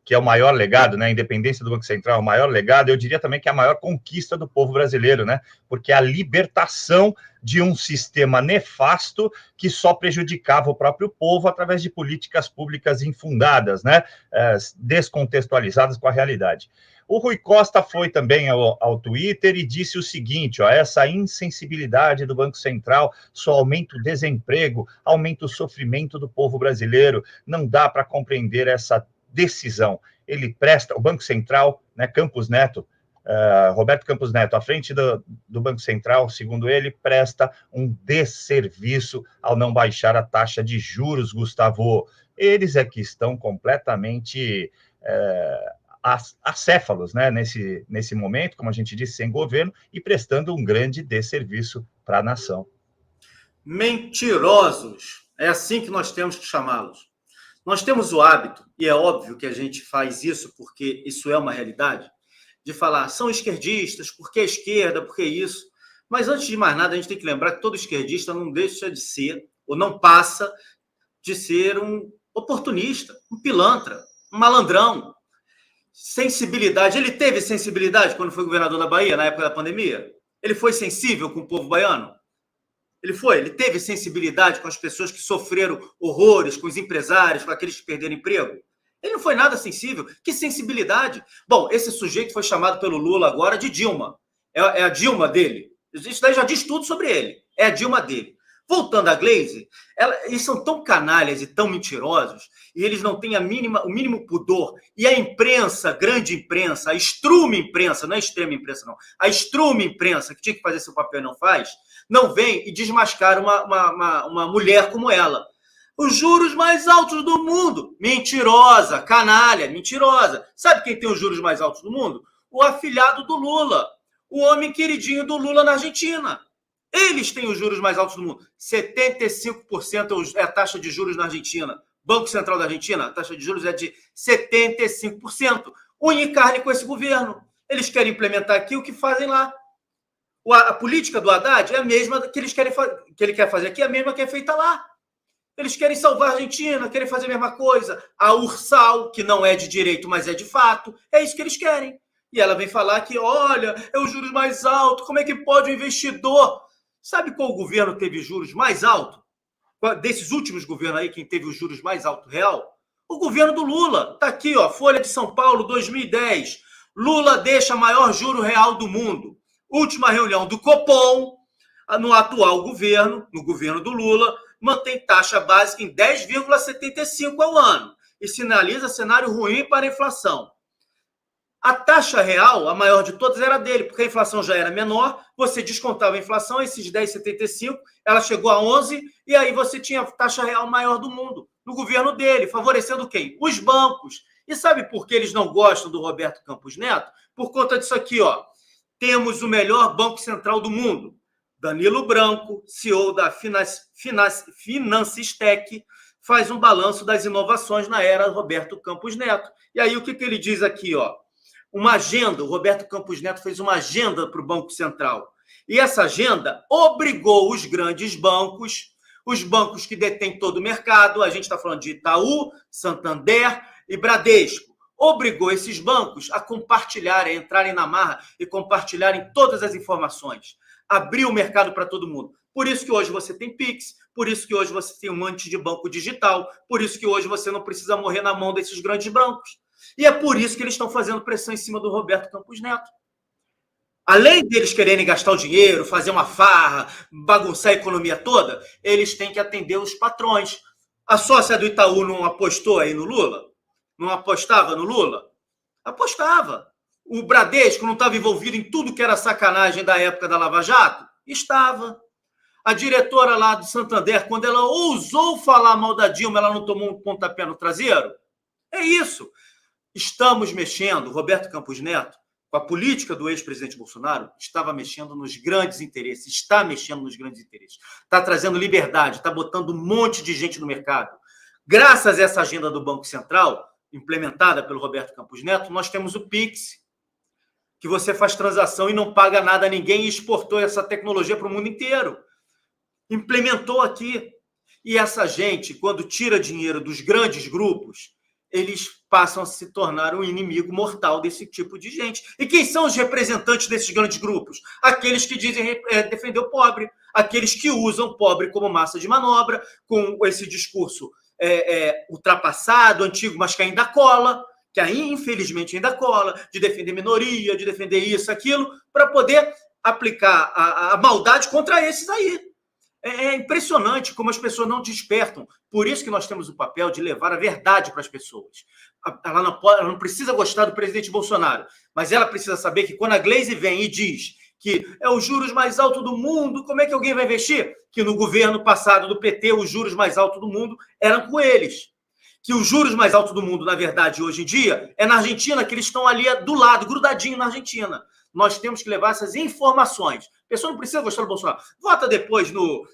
que é o maior legado, né? A independência do Banco Central é o maior legado, eu diria também que é a maior conquista do povo brasileiro, né? Porque é a libertação de um sistema nefasto que só prejudicava o próprio povo através de políticas públicas infundadas, né? Descontextualizadas com a realidade. O Rui Costa foi também ao Twitter e disse o seguinte, ó, essa insensibilidade do Banco Central só aumenta o desemprego, aumenta o sofrimento do povo brasileiro, não dá para compreender essa decisão. Ele presta, o Banco Central, né, Campos Neto, Roberto Campos Neto, à frente do Banco Central, segundo ele, presta um desserviço ao não baixar a taxa de juros, Gustavo. Eles é que estão completamente acéfalos, né, nesse momento, como a gente disse, sem governo, e prestando um grande desserviço para a nação. Mentirosos, é assim que nós temos que chamá-los. Nós temos o hábito, e é óbvio que a gente faz isso porque isso é uma realidade, de falar, são esquerdistas, porque a esquerda, porque isso. Mas antes de mais nada, a gente tem que lembrar que todo esquerdista não deixa de ser, ou não passa de ser um oportunista, um pilantra, um malandrão. Sensibilidade. Ele teve sensibilidade quando foi governador da Bahia, na época da pandemia? Ele foi sensível com o povo baiano? Ele teve sensibilidade com as pessoas que sofreram horrores, com os empresários, com aqueles que perderam emprego? Ele não foi nada sensível. Que sensibilidade? Bom, esse sujeito foi chamado pelo Lula agora de Dilma. É a Dilma dele. Isso daí já diz tudo sobre ele. É a Dilma dele. Voltando à Glaze, eles são tão canalhas e tão mentirosos, e eles não têm o mínimo pudor. E a imprensa, grande imprensa, a estrume imprensa, não é extrema imprensa, não, a estrume imprensa, que tinha que fazer seu papel e não faz, não vem e desmascara uma mulher como ela. Os juros mais altos do mundo. Mentirosa, canalha, mentirosa. Sabe quem tem os juros mais altos do mundo? O afilhado do Lula. O homem queridinho do Lula na Argentina. Eles têm os juros mais altos do mundo. 75% é a taxa de juros na Argentina. Banco Central da Argentina, a taxa de juros é de 75%. Unha e carne com esse governo. Eles querem implementar aqui o que fazem lá. A política do Haddad é a mesma que ele quer fazer aqui, é a mesma que é feita lá. Eles querem salvar a Argentina, querem fazer a mesma coisa. A Ursal, que não é de direito, mas é de fato, é isso que eles querem. E ela vem falar que, olha, é os juros mais altos, como é que pode o investidor? Sabe qual governo teve juros mais altos? Desses últimos governos aí, quem teve os juros mais altos real? O governo do Lula. Está aqui, ó, Folha de São Paulo, 2010. Lula deixa maior juro real do mundo. Última reunião do Copom, no atual governo, no governo do Lula, mantém taxa básica em 10,75 ao ano e sinaliza cenário ruim para a inflação. A taxa real, a maior de todas, era dele, porque a inflação já era menor, você descontava a inflação, esses 10,75, ela chegou a 11, e aí você tinha a taxa real maior do mundo, no governo dele, favorecendo quem? Os bancos. E sabe por que eles não gostam do Roberto Campos Neto? Por conta disso aqui, ó. Temos o melhor banco central do mundo. Danilo Branco, CEO da Financistec, faz um balanço das inovações na era Roberto Campos Neto. E aí o que ele diz aqui, ó? Uma agenda, o Roberto Campos Neto fez uma agenda para o Banco Central. E essa agenda obrigou os grandes bancos, os bancos que detêm todo o mercado, a gente está falando de Itaú, Santander e Bradesco, obrigou esses bancos a compartilharem, a entrarem na marra e compartilharem todas as informações. Abriu o mercado para todo mundo. Por isso que hoje você tem Pix, por isso que hoje você tem um monte de banco digital, por isso que hoje você não precisa morrer na mão desses grandes bancos. E é por isso que eles estão fazendo pressão em cima do Roberto Campos Neto. Além deles quererem gastar o dinheiro, fazer uma farra, bagunçar a economia toda, eles têm que atender os patrões. A sócia do Itaú não apostou aí no Lula? Não apostava no Lula? Apostava. O Bradesco não estava envolvido em tudo que era sacanagem da época da Lava Jato? Estava. A diretora lá do Santander, quando ela ousou falar mal da Dilma, ela não tomou um pontapé no traseiro? É isso. Estamos mexendo, Roberto Campos Neto, com a política do ex-presidente Bolsonaro, estava mexendo nos grandes interesses, está mexendo nos grandes interesses, está trazendo liberdade, está botando um monte de gente no mercado. Graças a essa agenda do Banco Central, implementada pelo Roberto Campos Neto, nós temos o Pix, que você faz transação e não paga nada a ninguém, e exportou essa tecnologia para o mundo inteiro. Implementou aqui. E essa gente, quando tira dinheiro dos grandes grupos, eles passam a se tornar um inimigo mortal desse tipo de gente. E quem são os representantes desses grandes grupos? Aqueles que dizem defender o pobre, aqueles que usam o pobre como massa de manobra, com esse discurso ultrapassado, antigo, mas que ainda cola, que aí, infelizmente, ainda cola, de defender minoria, de defender isso, aquilo, para poder aplicar a maldade contra esses aí. É impressionante como as pessoas não despertam. Por isso que nós temos o papel de levar a verdade para as pessoas. Ela não precisa gostar do presidente Bolsonaro, mas ela precisa saber que quando a Gleisi vem e diz que é os juros mais altos do mundo, como é que alguém vai investir? Que no governo passado do PT, os juros mais altos do mundo eram com eles. Que os juros mais altos do mundo, na verdade, hoje em dia, é na Argentina, que eles estão ali do lado, grudadinho na Argentina. Nós temos que levar essas informações. A pessoa não precisa gostar do Bolsonaro. Vota depois no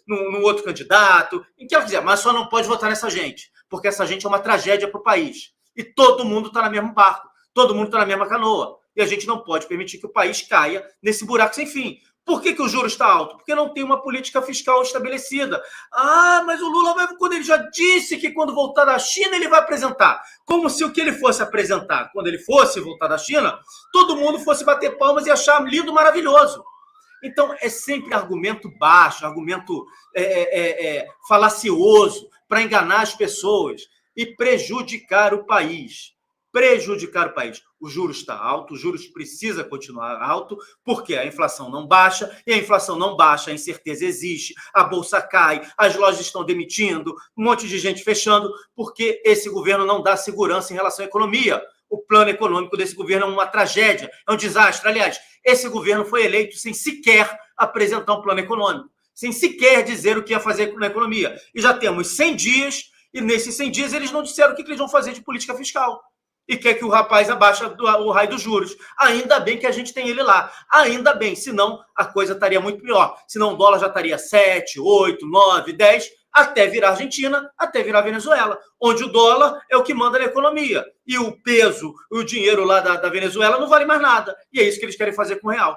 outro candidato, em que ela quiser, mas só não pode votar nessa gente, porque essa gente é uma tragédia para o país. E todo mundo está no mesmo barco, todo mundo está na mesma canoa. E a gente não pode permitir que o país caia nesse buraco sem fim. Por que o juro está alto? Porque não tem uma política fiscal estabelecida. Ah, mas o Lula vai, quando ele já disse que quando voltar da China ele vai apresentar. Como se o que ele fosse apresentar, quando ele fosse voltar da China, todo mundo fosse bater palmas e achar lindo, maravilhoso. Então, é sempre argumento baixo, argumento falacioso para enganar as pessoas e prejudicar o país. Prejudicar o país. O juros está alto, o juros precisa continuar alto, porque a inflação não baixa, e a inflação não baixa, a incerteza existe, a bolsa cai, as lojas estão demitindo, um monte de gente fechando, porque esse governo não dá segurança em relação à economia. O plano econômico desse governo é uma tragédia, é um desastre. Aliás, esse governo foi eleito sem sequer apresentar um plano econômico, sem sequer dizer o que ia fazer na economia. E já temos 100 dias, e nesses 100 dias eles não disseram o que eles vão fazer de política fiscal. E quer que o rapaz abaixe o raio dos juros. Ainda bem que a gente tem ele lá. Ainda bem, senão a coisa estaria muito pior. Senão o dólar já estaria 7, 8, 9, 10, até virar Argentina, até virar Venezuela, onde o dólar é o que manda na economia. E o peso, o dinheiro lá da Venezuela não vale mais nada. E é isso que eles querem fazer com o real.